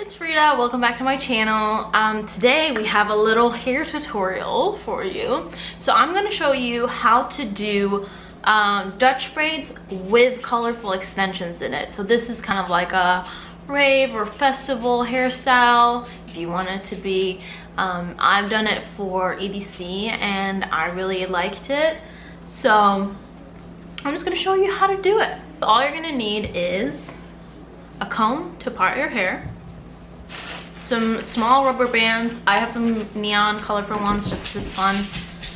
it's Frida. Welcome back to my channel. Today we have a little hair tutorial for you. So I'm going to show you how to do Dutch braids with colorful extensions in it. So this is kind of like a rave or festival hairstyle if you want it to be. I've done it for EDC and I really liked it. So I'm just going to show you how to do it. All you're going to need is a comb to part your hair, some small rubber bands. I have some neon colorful ones just because it's fun,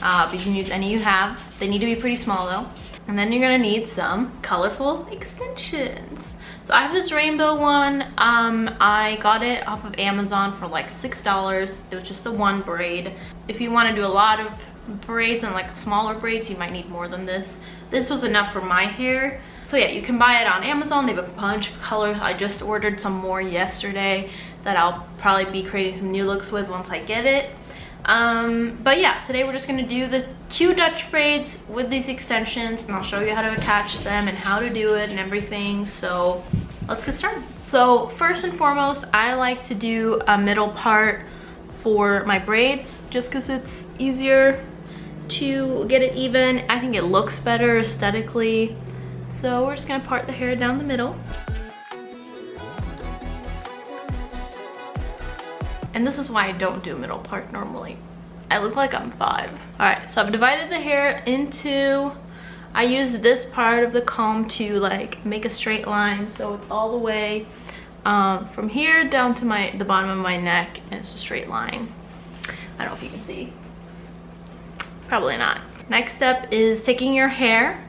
but you can use any you have. They need to be pretty small though. And then you're gonna need some colorful extensions. So I have this rainbow one. I got it off of Amazon for like $6. It was just the one braid. If you want to do a lot of braids and like smaller braids, you might need more than this. This was enough for my hair. So yeah, you can buy it on Amazon. They have a bunch of colors. I just ordered some more yesterday that I'll probably be creating some new looks with once I get it. But yeah, today we're just gonna do the 2 Dutch braids with these extensions, and I'll show you how to attach them and how to do it and everything. So let's get started. So first and foremost, I like to do a middle part for my braids just because it's easier to get it even. I think it looks better aesthetically. So we're just gonna part the hair down the middle. And this is why I don't do a middle part normally. I look like I'm 5. All right, so I've divided the hair into, I use this part of the comb to like make a straight line. So it's all the way from here down to the bottom of my neck, and it's a straight line. I don't know if you can see. Probably not. Next step is taking your hair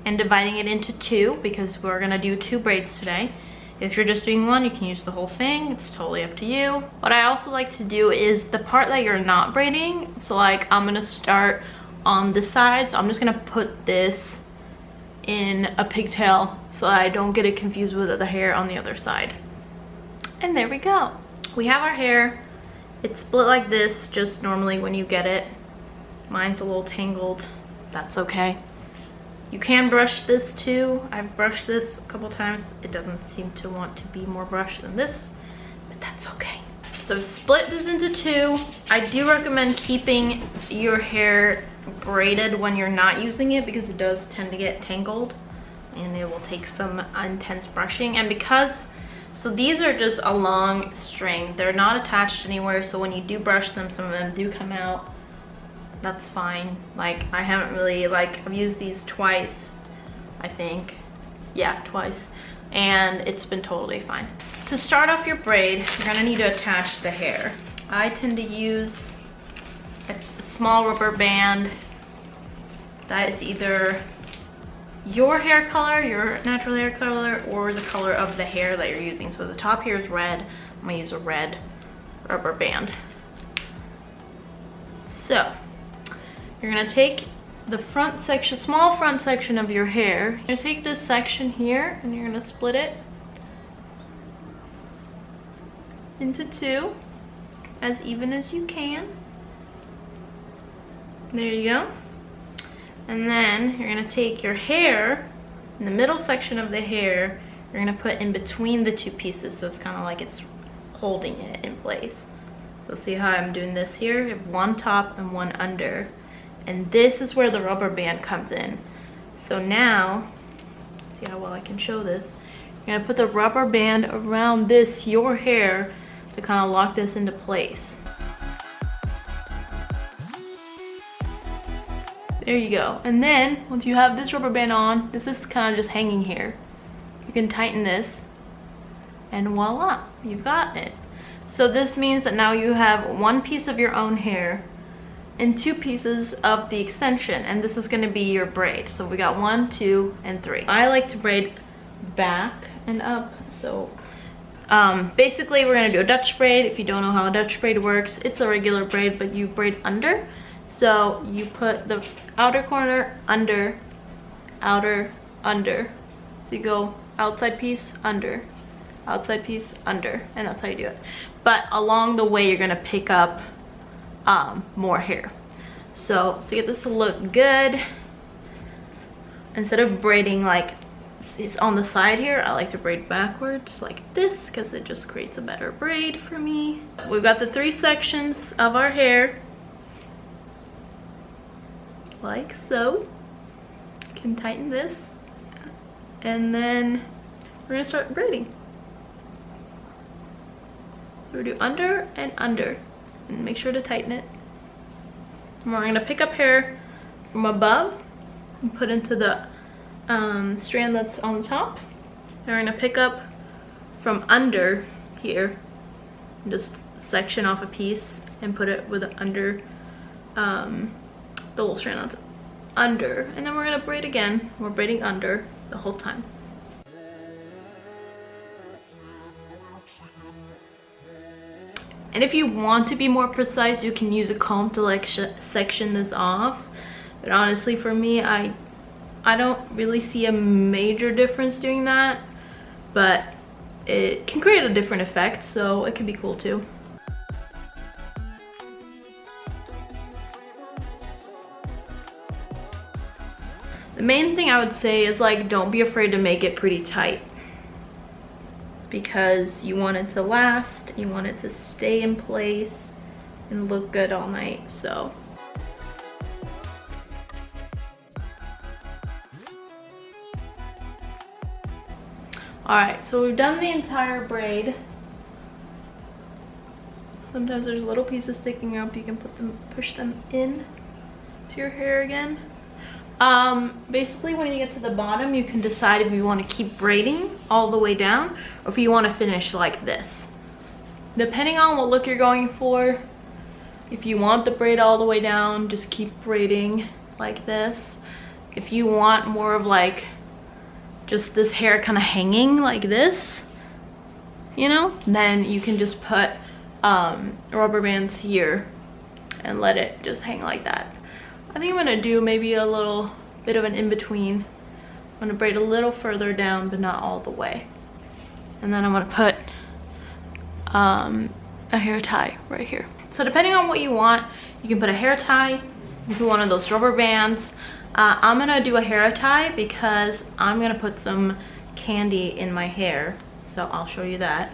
and dividing it into 2 because we're gonna do 2 braids today. If you're just doing one, you can use the whole thing. It's totally up to you. What I also like to do is the part that you're not braiding. So like I'm gonna start on this side. So I'm just gonna put this in a pigtail so that I don't get it confused with the hair on the other side. And there we go. We have our hair. It's split like this, just normally when you get it. Mine's a little tangled. That's okay. You can brush this too. I've brushed this a couple times. It doesn't seem to want to be more brushed than this, but that's okay. So split this into 2. I do recommend keeping your hair braided when you're not using it because it does tend to get tangled and it will take some intense brushing. And because, so these are just a long string. They're not attached anywhere. So when you do brush them, some of them do come out. That's fine. Like I haven't really, I've used these twice, I think. Yeah, twice. And it's been totally fine. To start off your braid, you're gonna need to attach the hair. I tend to use a small rubber band that is either your hair color, your natural hair color, or the color of the hair that you're using. So the top here is red. I'm gonna use a red rubber band. So you're gonna take the front section, small front section of your hair. You're gonna take this section here and you're gonna split it into 2 as even as you can. There you go. And then you're gonna take your hair, in the middle section of the hair, you're gonna put in between the 2 pieces, so it's kind of like it's holding it in place. So see how I'm doing this here? You have one top and one under. And this is where the rubber band comes in. So now, see how well I can show this. You're gonna put the rubber band around this, your hair, to kind of lock this into place. There you go. And then, once you have this rubber band on, this is kind of just hanging here. You can tighten this, and voila, you've got it. So this means that now you have 1 piece of your own hair and 2 pieces of the extension, and this is going to be your braid. So we got 1, 2, and 3. I like to braid back and up. So basically we're going to do a Dutch braid. If you don't know how a Dutch braid works, it's a regular braid, but you braid under. So you put the outer corner under, outer, under. So you go outside piece, under, outside piece, under, and that's how you do it. But along the way you're going to pick up more hair. So to get this to look good, instead of braiding like it's on the side here, I like to braid backwards like this because it just creates a better braid for me. We've got the 3 sections of our hair, like so. Can tighten this, and then we're gonna start braiding. We'll do under and under, and make sure to tighten it. And we're gonna pick up hair from above and put into the strand that's on the top. And we're gonna pick up from under here, and just section off a piece and put it with under the little strand that's under, and then we're gonna braid again. We're braiding under the whole time. And if you want to be more precise, you can use a comb to like section this off. But honestly, for me, I don't really see a major difference doing that, but it can create a different effect, so it can be cool too. The main thing I would say is like, don't be afraid to make it pretty tight, because you want it to last, you want it to stay in place and look good all night. So alright, so we've done the entire braid. Sometimes there's little pieces sticking up, you can push them in to your hair again. Basically when you get to the bottom, you can decide if you want to keep braiding all the way down or if you want to finish like this. Depending on what look you're going for, if you want the braid all the way down, just keep braiding like this. If you want more of like just this hair kind of hanging like this, you know, then you can just put rubber bands here and let it just hang like that. I think I'm gonna do maybe a little bit of an in-between. I'm gonna braid a little further down, but not all the way. And then I'm gonna put a hair tie right here. So depending on what you want, you can put a hair tie, you can put one of those rubber bands. I'm gonna do a hair tie because I'm gonna put some candy in my hair. So I'll show you that.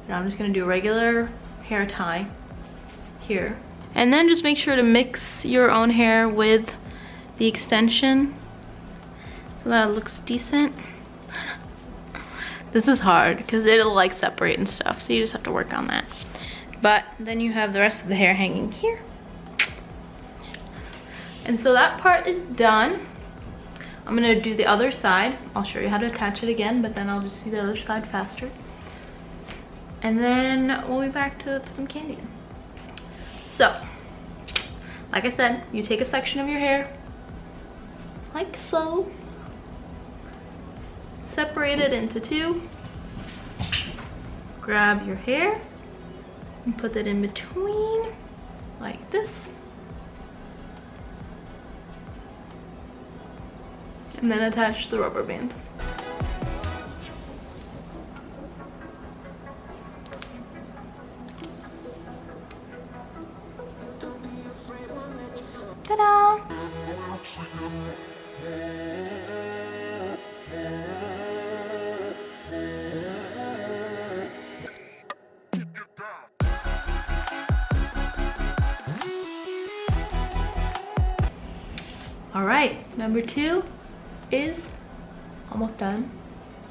And I'm just gonna do a regular hair tie here. And then just make sure to mix your own hair with the extension so that it looks decent. This is hard because it'll like separate and stuff, so you just have to work on that. But then you have the rest of the hair hanging here. And so that part is done. I'm gonna do the other side. I'll show you how to attach it again, but then I'll just do the other side faster. And then we'll be back to put some candy in. So, like I said, you take a section of your hair, like so, separate it into 2, grab your hair, and put it in between, like this, and then attach the rubber band. Ta-da! All right, number 2 is almost done.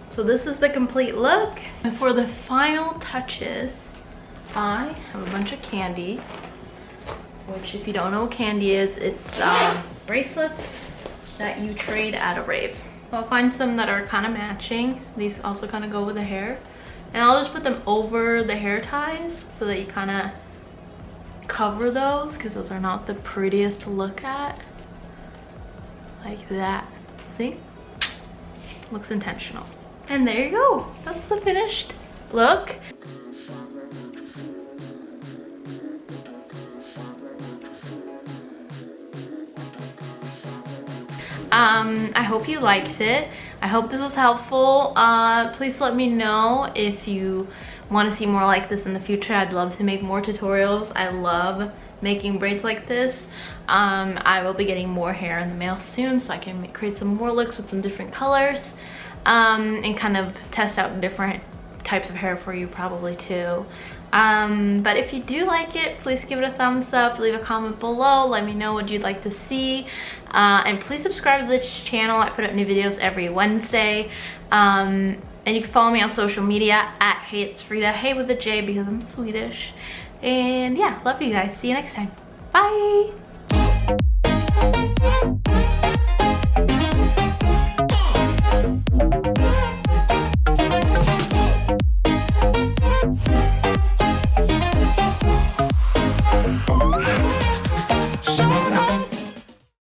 So this is the complete look. And for the final touches, I have a bunch of candy, which if you don't know what candy is, it's bracelets that you trade at a rave. So I'll find some that are kind of matching. These also kind of go with the hair. And I'll just put them over the hair ties so that you kind of cover those, because those are not the prettiest to look at. Like that. See? Looks intentional. And there you go. That's the finished look. I hope you liked it. I hope this was helpful. Please let me know if you want to see more like this in the future. I'd love to make more tutorials. I love making braids like this. I will be getting more hair in the mail soon, so I can create some more looks with some different colors. and kind of test out different types of hair for you probably too. But if you do like it, please give it a thumbs up, leave a comment below, let me know what you'd like to see, and please subscribe to this channel. I put out new videos every Wednesday, and you can follow me on social media at Hey It's Frida, Hey with a J because I'm Swedish. And yeah, love you guys. See you next time. Bye.